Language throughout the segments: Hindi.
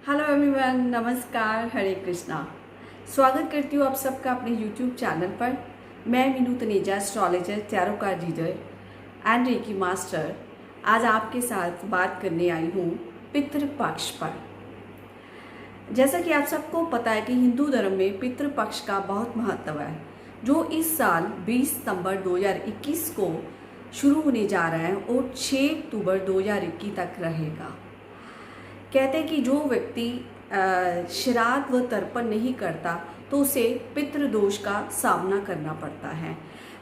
हेलो एवरीवन, नमस्कार, हरे कृष्णा। स्वागत करती हूँ आप सबका अपने यूट्यूब चैनल पर। मैं Meenu Taneja, astrologer, tarot card reader and reiki master, आज आपके साथ बात करने आई हूँ पितृपक्ष पर। जैसा कि आप सबको पता है कि हिंदू धर्म में पितृपक्ष का बहुत महत्व है, जो इस साल 20 सितंबर 2021 को शुरू होने जा रहा है और 6 अक्टूबर 2021 तक रहेगा। कहते हैं कि जो व्यक्ति श्राद्ध व तर्पण नहीं करता तो उसे पितृदोष का सामना करना पड़ता है।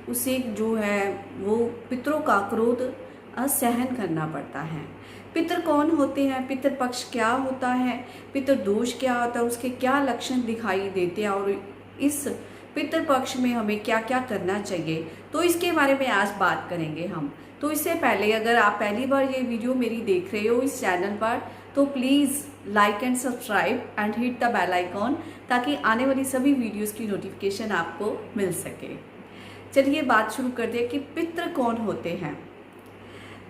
उसे जो है वो पितरों का क्रोध सहन करना पड़ता है। पितर कौन होते हैं, पितृपक्ष क्या होता है, पितृदोष क्या होता है, उसके क्या लक्षण दिखाई देते हैं और इस पितृपक्ष में हमें क्या क्या करना चाहिए, तो इसके बारे में आज बात करेंगे हम। तो इससे पहले अगर आप पहली बार ये वीडियो मेरी देख रहे हो इस चैनल पर, तो please like and subscribe and hit the bell icon, ताकि आने वाली सभी वीडियोस की नोटिफिकेशन आपको मिल सके। चलिए बात शुरू करते हैं कि पितृ कौन होते हैं।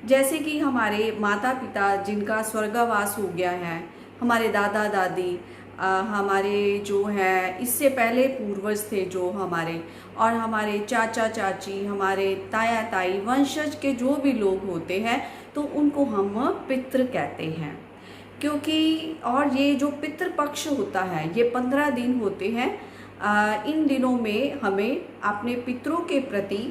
जैसे कि हमारे माता पिता जिनका स्वर्गवास हो गया है, हमारे दादा दादी, हमारे जो है इससे पहले पूर्वज थे जो हमारे, और हमारे चाचा चाची, हमारे ताया ताई, वंशज के जो भी लोग होते हैं तो उनको हम पितृ कहते हैं। क्योंकि और ये जो पितृपक्ष होता है ये 15 दिन होते हैं। इन दिनों में हमें अपने पितरों के प्रति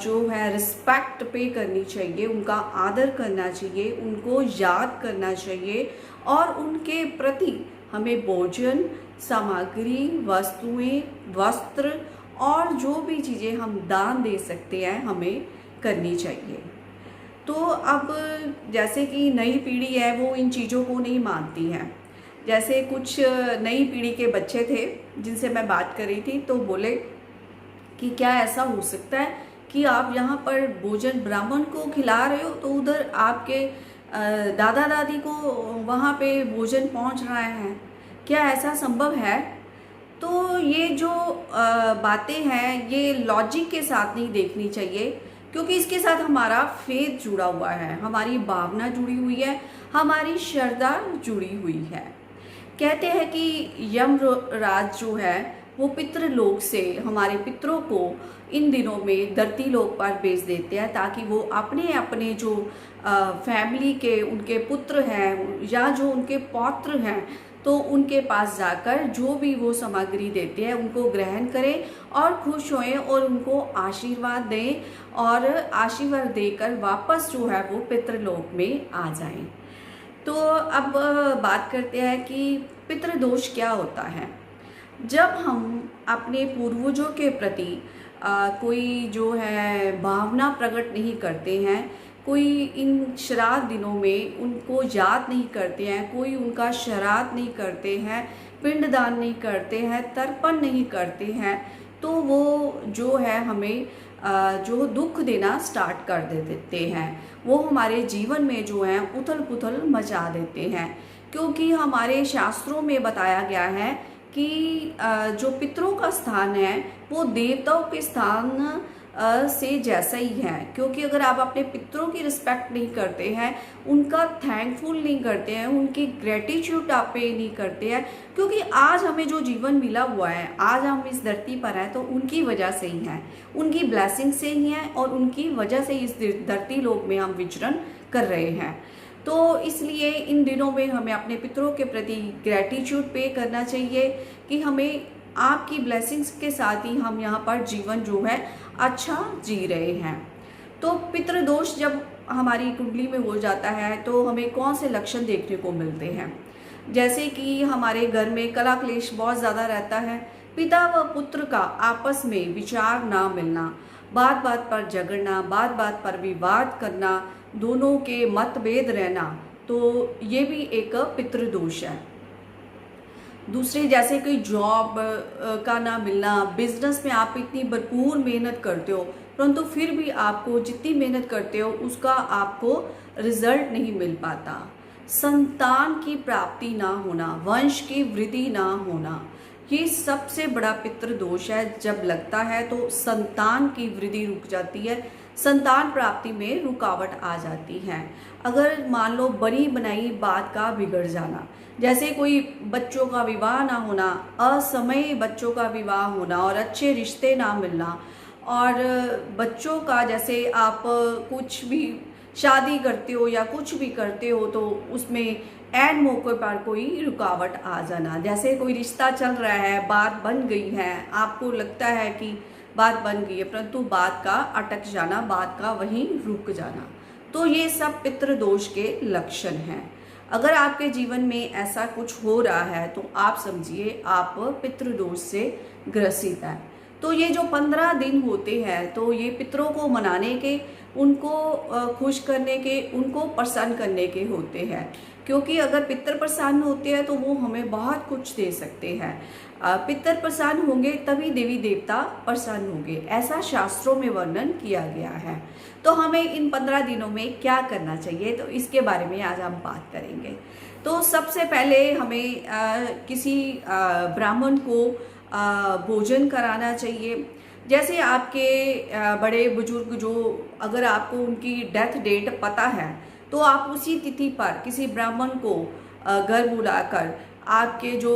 जो है रिस्पेक्ट पे करनी चाहिए, उनका आदर करना चाहिए, उनको याद करना चाहिए और उनके प्रति हमें भोजन सामग्री, वस्तुएं, वस्त्र और जो भी चीज़ें हम दान दे सकते हैं हमें करनी चाहिए। तो अब जैसे कि नई पीढ़ी है वो इन चीज़ों को नहीं मानती है। जैसे कुछ नई पीढ़ी के बच्चे थे जिनसे मैं बात कर रही थी, तो बोले कि क्या ऐसा हो सकता है कि आप यहाँ पर भोजन ब्राह्मण को खिला रहे हो तो उधर आपके दादा दादी को वहाँ पे भोजन पहुँच रहा है, क्या ऐसा संभव है? तो ये जो बातें हैं ये लॉजिक के साथ नहीं देखनी चाहिए, क्योंकि इसके साथ हमारा फेथ जुड़ा हुआ है, हमारी भावना जुड़ी हुई है, हमारी श्रद्धा जुड़ी हुई है। कहते हैं कि यमराज जो है वो पितृलोक से हमारे पितरों को इन दिनों में धरती लोक पर भेज देते हैं, ताकि वो अपने अपने जो फैमिली के उनके पुत्र हैं या जो उनके पौत्र हैं तो उनके पास जाकर जो भी वो सामग्री देते हैं उनको ग्रहण करें और खुश होएं और उनको आशीर्वाद दें और आशीर्वाद देकर वापस जो है वो पितृलोक में आ जाएं। तो अब बात करते हैं कि पितृदोष क्या होता है। जब हम अपने पूर्वजों के प्रति कोई जो है भावना प्रकट नहीं करते हैं, कोई इन श्राद्ध दिनों में उनको याद नहीं करते हैं, कोई उनका श्राद्ध नहीं करते हैं, पिंडदान नहीं करते हैं, तर्पण नहीं करते हैं, तो वो जो है हमें जो दुख देना स्टार्ट कर देते हैं। वो हमारे जीवन में जो है उथल पुथल मचा देते हैं, क्योंकि हमारे शास्त्रों में बताया गया है कि जो पितरों का स्थान है वो देवताओं के स्थान से जैसा ही है। क्योंकि अगर आप अपने पितरों की रिस्पेक्ट नहीं करते हैं, उनका थैंकफुल नहीं करते हैं, उनकी ग्रेटिट्यूड आप पे नहीं करते हैं, क्योंकि आज हमें जो जीवन मिला हुआ है, आज हम इस धरती पर हैं तो उनकी वजह से ही हैं, उनकी ब्लेसिंग से ही हैं और उनकी वजह से इस धरती लोक में हम विचरण कर रहे हैं। तो इसलिए इन दिनों में हमें अपने पितरों के प्रति ग्रेटिट्यूड पे करना चाहिए कि हमें आपकी ब्लेसिंग्स के साथ ही हम यहाँ पर जीवन जो है अच्छा जी रहे हैं। तो पितृदोष जब हमारी कुंडली में हो जाता है तो हमें कौन से लक्षण देखने को मिलते हैं। जैसे कि हमारे घर में कलह क्लेश बहुत ज़्यादा रहता है, पिता व पुत्र का आपस में विचार ना मिलना, बात बात पर झगड़ना, बात बात पर विवाद करना, दोनों के मतभेद रहना, तो ये भी एक पितृदोष है। दूसरे जैसे कि जॉब का ना मिलना, बिजनेस में आप इतनी भरपूर मेहनत करते हो परंतु फिर भी आपको जितनी मेहनत करते हो उसका आपको रिजल्ट नहीं मिल पाता, संतान की प्राप्ति ना होना, वंश की वृद्धि ना होना, ये सबसे बड़ा पितृदोष है। जब लगता है तो संतान की वृद्धि रुक जाती है, संतान प्राप्ति में रुकावट आ जाती है। अगर मान लो बनी बनाई बात का बिगड़ जाना, जैसे कोई बच्चों का विवाह ना होना, असमय बच्चों का विवाह होना और अच्छे रिश्ते ना मिलना, और बच्चों का जैसे आप कुछ भी शादी करते हो या कुछ भी करते हो तो उसमें ऐन मौके पर कोई रुकावट आ जाना। जैसे कोई रिश्ता चल रहा है, बात बन गई है, आपको लगता है कि बात बन गई है, परंतु बात का अटक जाना, बात का वहीं रुक जाना, तो ये सब पितृदोष के लक्षण हैं। अगर आपके जीवन में ऐसा कुछ हो रहा है तो आप समझिए आप पितृदोष से ग्रसित है। तो ये जो 15 दिन होते हैं तो ये पितरों को मनाने के, उनको खुश करने के, उनको प्रसन्न करने के होते हैं, क्योंकि अगर पितर प्रसन्न होते हैं तो वो हमें बहुत कुछ दे सकते हैं। पितर प्रसन्न होंगे तभी देवी देवता प्रसन्न होंगे, ऐसा शास्त्रों में वर्णन किया गया है। तो हमें इन 15 दिनों में क्या करना चाहिए, तो इसके बारे में आज हम बात करेंगे। तो सबसे पहले हमें किसी ब्राह्मण को भोजन कराना चाहिए। जैसे आपके बड़े बुजुर्ग जो, अगर आपको उनकी डेथ डेट पता है तो आप उसी तिथि पर किसी ब्राह्मण को घर बुलाकर, आपके जो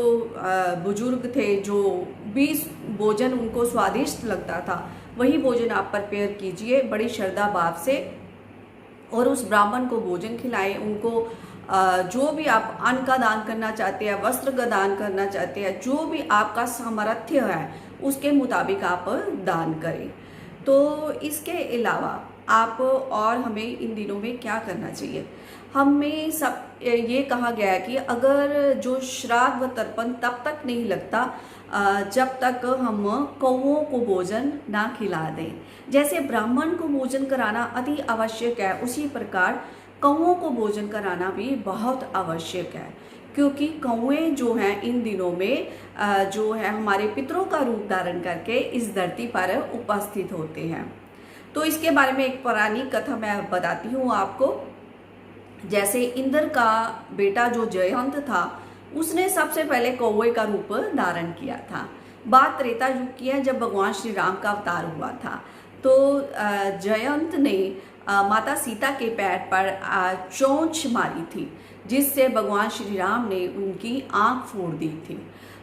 बुजुर्ग थे जो भी भोजन उनको स्वादिष्ट लगता था वही भोजन आप प्रिपेयर कीजिए बड़ी श्रद्धा भाव से, और उस ब्राह्मण को भोजन खिलाएं। उनको जो भी आप अन्न का दान करना चाहते हैं, वस्त्र का दान करना चाहते हैं, जो भी आपका सामर्थ्य है उसके मुताबिक आप दान करें। तो इसके अलावा आप और हमें इन दिनों में क्या करना चाहिए, हमें सब ये कहा गया है कि अगर जो श्राद्ध व तर्पण तब तक नहीं लगता जब तक हम कौओं को भोजन ना खिला दें। जैसे ब्राह्मण को भोजन कराना अति आवश्यक है, उसी प्रकार कौओं को भोजन कराना भी बहुत आवश्यक है, क्योंकि कौए जो हैं इन दिनों में जो है हमारे पितरों का रूप धारण करके इस धरती पर उपस्थित होते हैं। तो इसके बारे में एक पौराणिक कथा मैं बताती हूँ आपको। जैसे इंद्र का बेटा जो जयंत था, उसने सबसे पहले कौवे का रूप धारण किया था। बात त्रेता युग की है, जब भगवान श्री राम का अवतार हुआ था। तो जयंत ने माता सीता के पैर पर चोंच मारी थी, जिससे भगवान श्री राम ने उनकी आंख फोड़ दी थी।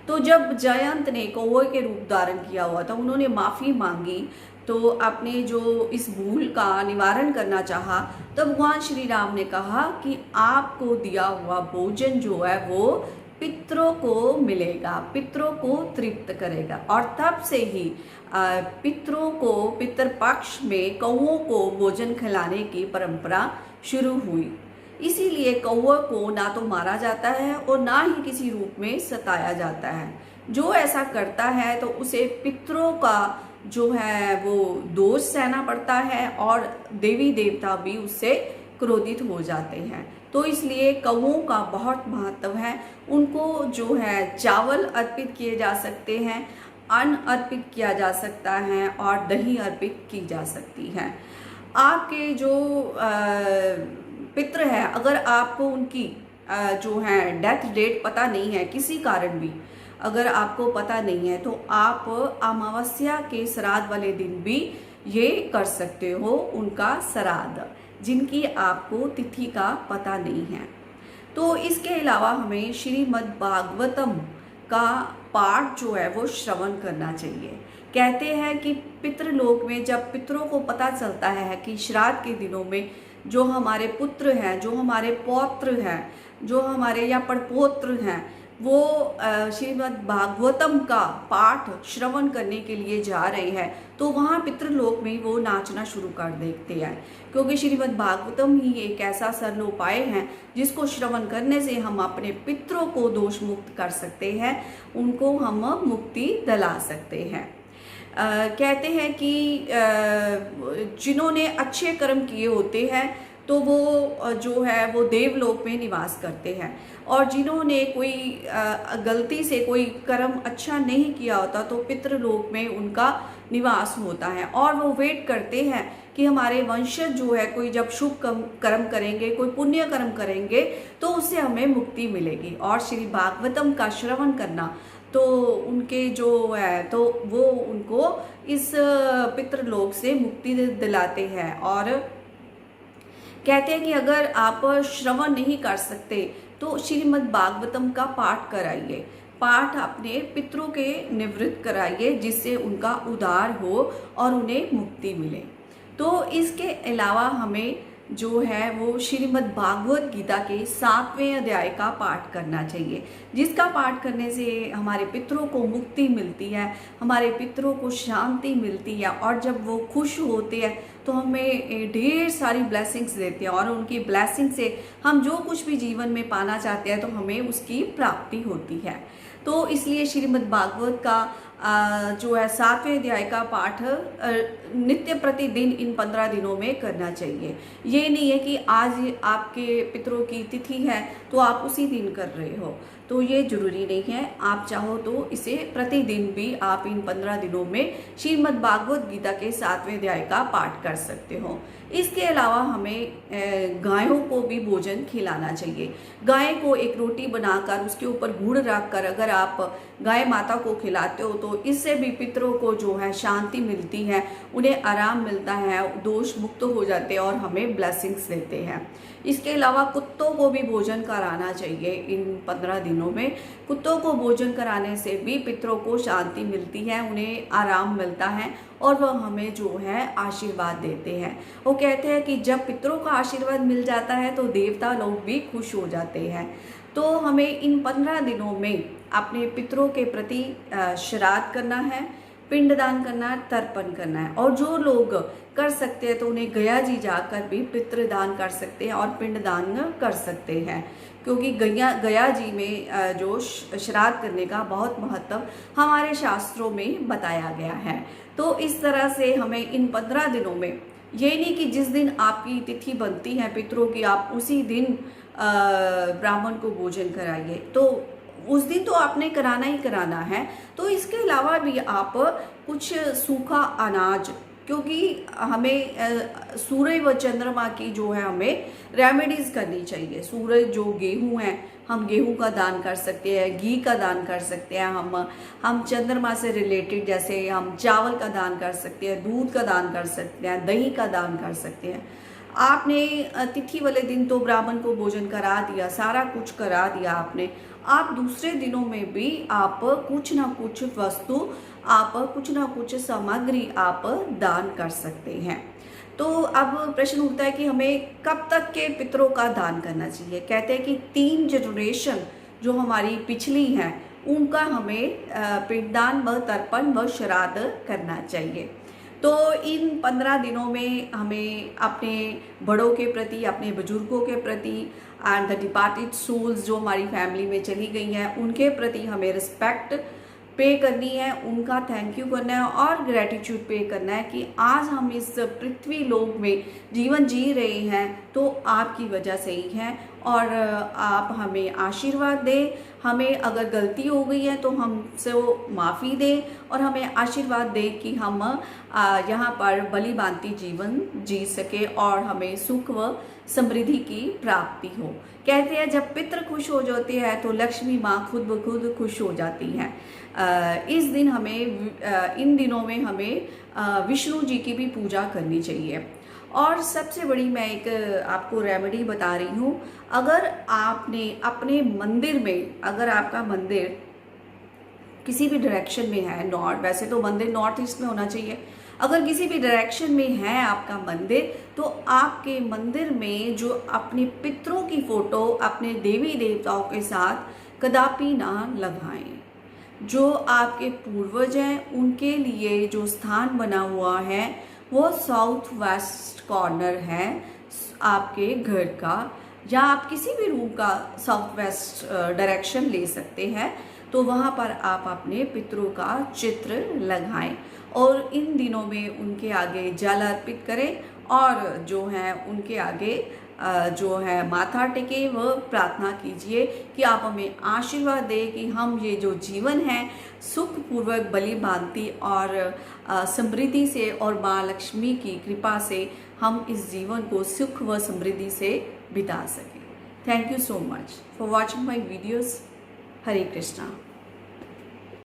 तो जब जयंत ने कौवे के रूप धारण किया हुआ था, उन्होंने माफ़ी मांगी, तो अपने जो इस भूल का निवारण करना चाहा, तो भगवान श्री राम ने कहा कि आपको दिया हुआ भोजन जो है वो पितरों को मिलेगा, पितरों को तृप्त करेगा। और तब से ही पितरों को पितृपक्ष में कौओं को भोजन खिलाने की परंपरा शुरू हुई। इसीलिए कौवा को ना तो मारा जाता है और ना ही किसी रूप में सताया जाता है। जो ऐसा करता है तो उसे पितरों का जो है वो दोष सहना पड़ता है, और देवी देवता भी उससे क्रोधित हो जाते हैं। तो इसलिए कौओं का बहुत महत्व है। उनको जो है चावल अर्पित किए जा सकते हैं, अन्न अर्पित किया जा सकता है, और दही अर्पित की जा सकती है। आपके जो पितृ है, अगर आपको उनकी जो है डेथ डेट पता नहीं है, किसी कारण भी अगर आपको पता नहीं है, तो आप अमावस्या के श्राद्ध वाले दिन भी ये कर सकते हो उनका श्राद्ध, जिनकी आपको तिथि का पता नहीं है। तो इसके अलावा हमें श्रीमद् भागवतम का पाठ जो है वो श्रवण करना चाहिए। कहते हैं कि पितृलोक में जब पितरों को पता चलता है कि श्राद्ध के दिनों में जो हमारे पुत्र हैं, जो हमारे पौत्र हैं, जो हमारे या पड़पोत्र हैं, वो श्रीमद् भागवतम का पाठ श्रवण करने के लिए जा रहे हैं, तो वहाँ पितृलोक में वो नाचना शुरू कर देते हैं, क्योंकि श्रीमद् भागवतम ही एक ऐसा सरल उपाय है जिसको श्रवण करने से हम अपने पितरों को दोष मुक्त कर सकते हैं, उनको हम मुक्ति दिला सकते हैं। कहते हैं कि जिन्होंने अच्छे कर्म किए होते हैं तो वो जो है वो देवलोक में निवास करते हैं, और जिन्होंने कोई गलती से कोई कर्म अच्छा नहीं किया होता तो पितृलोक में उनका निवास होता है, और वो वेट करते हैं कि हमारे वंशज जो है कोई जब शुभ कर्म करेंगे, कोई पुण्य कर्म करेंगे तो उससे हमें मुक्ति मिलेगी। और श्री भागवतम का श्रवण करना तो उनके जो है तो वो उनको इस पितृलोक से मुक्ति दिलाते हैं। और कहते हैं कि अगर आप श्रवण नहीं कर सकते तो श्रीमद् भागवतम का पाठ कराइए, पाठ अपने पितरों के निवृत्त कराइए, जिससे उनका उद्धार हो और उन्हें मुक्ति मिले। तो इसके अलावा हमें जो है वो श्रीमद् भागवत गीता के 7वें अध्याय का पाठ करना चाहिए, जिसका पाठ करने से हमारे पितरों को मुक्ति मिलती है, हमारे पितरों को शांति मिलती है, और जब वो खुश होते हैं तो हमें ढेर सारी ब्लेसिंग्स देते हैं, और उनकी ब्लेसिंग से हम जो कुछ भी जीवन में पाना चाहते हैं तो हमें उसकी प्राप्ति होती है। तो इसलिए श्रीमद् भागवत का जो है 7वें अध्याय का पाठ नित्य प्रतिदिन इन 15 दिनों में करना चाहिए। ये नहीं है कि आज आपके पितरों की तिथि है तो आप उसी दिन कर रहे हो, तो ये जरूरी नहीं है। आप चाहो तो इसे प्रतिदिन भी आप इन 15 दिनों में श्रीमद् भागवत गीता के 7वें अध्याय का पाठ कर सकते हो। इसके अलावा हमें गायों को भी भोजन खिलाना चाहिए। गाय को एक रोटी बनाकर उसके ऊपर गुड़ रखकर अगर आप गाय माता को खिलाते हो तो इससे भी पितरों को जो है शांति मिलती है, उन्हें आराम मिलता है, दोष मुक्त हो जाते हैं और हमें ब्लेसिंग्स देते हैं। इसके अलावा कुत्तों को भी भोजन कराना चाहिए इन 15 दिनों में। कुत्तों को भोजन कराने से भी पितरों को शांति मिलती है, उन्हें आराम मिलता है और वह हमें जो है आशीर्वाद देते हैं। वो कहते हैं कि जब पितरों का आशीर्वाद मिल जाता है तो देवता लोग भी खुश हो जाते हैं। तो हमें इन 15 दिनों में अपने पितरों के प्रति श्राद्ध करना है, पिंडदान करना है, तर्पण करना है। और जो लोग कर सकते हैं तो उन्हें गया जी जाकर भी पितृदान कर सकते हैं और पिंडदान कर सकते हैं, क्योंकि गया जी में जो श्राद्ध करने का बहुत महत्व हमारे शास्त्रों में बताया गया है। तो इस तरह से हमें इन 15 दिनों में, ये नहीं कि जिस दिन आपकी तिथि बनती है पितरों की आप उसी दिन ब्राह्मण को भोजन कराइए, तो उस दिन तो आपने कराना ही कराना है। तो इसके अलावा भी आप कुछ सूखा अनाज, क्योंकि हमें सूर्य व चंद्रमा की जो है हमें रेमेडीज करनी चाहिए। सूरज जो गेहूं है, हम गेहूं का दान कर सकते हैं, घी का दान कर सकते हैं, हम चंद्रमा से रिलेटेड जैसे हम चावल का दान कर सकते हैं, दूध का दान कर सकते हैं, दही का दान कर सकते हैं। आपने तिथि वाले दिन तो ब्राह्मण को भोजन करा दिया, सारा कुछ करा दिया आपने, आप दूसरे दिनों में भी आप कुछ ना कुछ वस्तु, आप कुछ ना कुछ सामग्री आप दान कर सकते हैं। तो अब प्रश्न उठता है कि हमें कब तक के पितरों का दान करना चाहिए। कहते हैं कि 3 जनरेशन जो हमारी पिछली हैं उनका हमें पिंडदान व तर्पण व श्राद्ध करना चाहिए। तो इन 15 दिनों में हमें अपने बड़ों के प्रति, अपने बुजुर्गों के प्रति एंड द डिपार्टेड सोल्स जो हमारी फैमिली में चली गई हैं उनके प्रति हमें रिस्पेक्ट पे करनी है, उनका थैंक यू करना है और ग्रेटिट्यूड पे करना है कि आज हम इस पृथ्वी लोक में जीवन जी रहे हैं तो आपकी वजह से ही है, और आप हमें आशीर्वाद दें। हमें अगर गलती हो गई है तो हमसे माफ़ी दें और हमें आशीर्वाद दें कि हम यहाँ पर भली भांति जीवन जी सके और हमें सुख व समृद्धि की प्राप्ति हो। कहते हैं जब पितृ खुश हो जाते हैं तो लक्ष्मी माँ खुद ब खुद खुश हो जाती हैं। इस दिन हमें इन दिनों में हमें विष्णु जी की भी पूजा करनी चाहिए। और सबसे बड़ी मैं एक आपको रेमेडी बता रही हूँ, अगर आपने अपने मंदिर में, अगर आपका मंदिर किसी भी डायरेक्शन में है, नॉर्थ, वैसे तो मंदिर नॉर्थ ईस्ट में होना चाहिए, अगर किसी भी डायरेक्शन में है आपका मंदिर तो आपके मंदिर में जो अपने पितरों की फोटो अपने देवी देवताओं के साथ कदापि ना लगाएं। जो आपके पूर्वज हैं उनके लिए जो स्थान बना हुआ है वो साउथ वेस्ट कॉर्नर है आपके घर का, या आप किसी भी रूम का साउथ वेस्ट डायरेक्शन ले सकते हैं, तो वहाँ पर आप अपने पितरों का चित्र लगाएं और इन दिनों में उनके आगे जल अर्पित करें और जो है उनके आगे जो है माथा टेके व प्रार्थना कीजिए कि आप हमें आशीर्वाद दें कि हम ये जो जीवन है सुखपूर्वक भली भांति और समृद्धि से और माँ लक्ष्मी की कृपा से हम इस जीवन को सुख व समृद्धि से बिता सकें। Thank you so much for watching my videos. Hare Krishna.